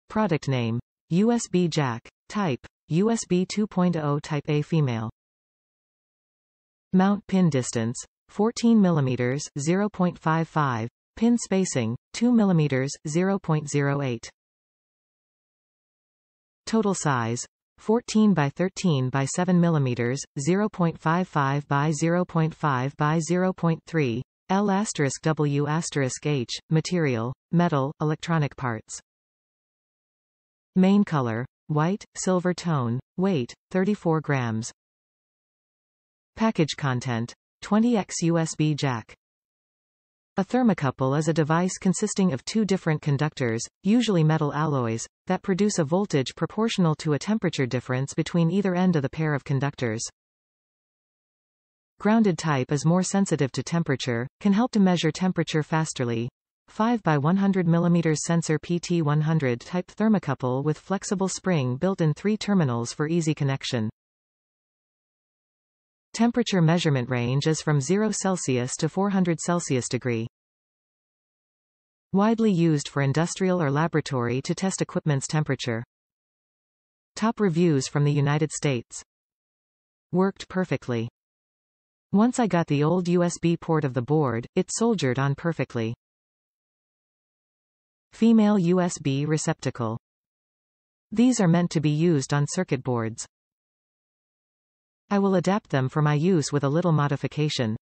Product name. USB jack. Type. USB 2.0 Type A female. Mount pin distance. 14 mm, 0.55. Pin spacing. 2 mm, 0.08. Total size. 14 by 13 by 7 mm, 0.55 by 0.5 by 0.3. L*W*H. Material. Metal, electronic parts. Main color. White, silver tone. Weight. 34 grams. Package content. 20x USB jack. A thermocouple is a device consisting of two different conductors, usually metal alloys, that produce a voltage proportional to a temperature difference between either end of the pair of conductors. Grounded type is more sensitive to temperature, can help to measure temperature fasterly. 5 by 100 mm sensor PT100 type thermocouple with flexible spring built in 3 terminals for easy connection. Temperature measurement range is from 0 Celsius to 400 Celsius degree. Widely used for industrial or laboratory to test equipment's temperature. Top reviews from the United States. Worked perfectly. Once I got the old USB port of the board, it soldiered on perfectly. Female USB receptacle. These are meant to be used on circuit boards. I will adapt them for my use with a little modification.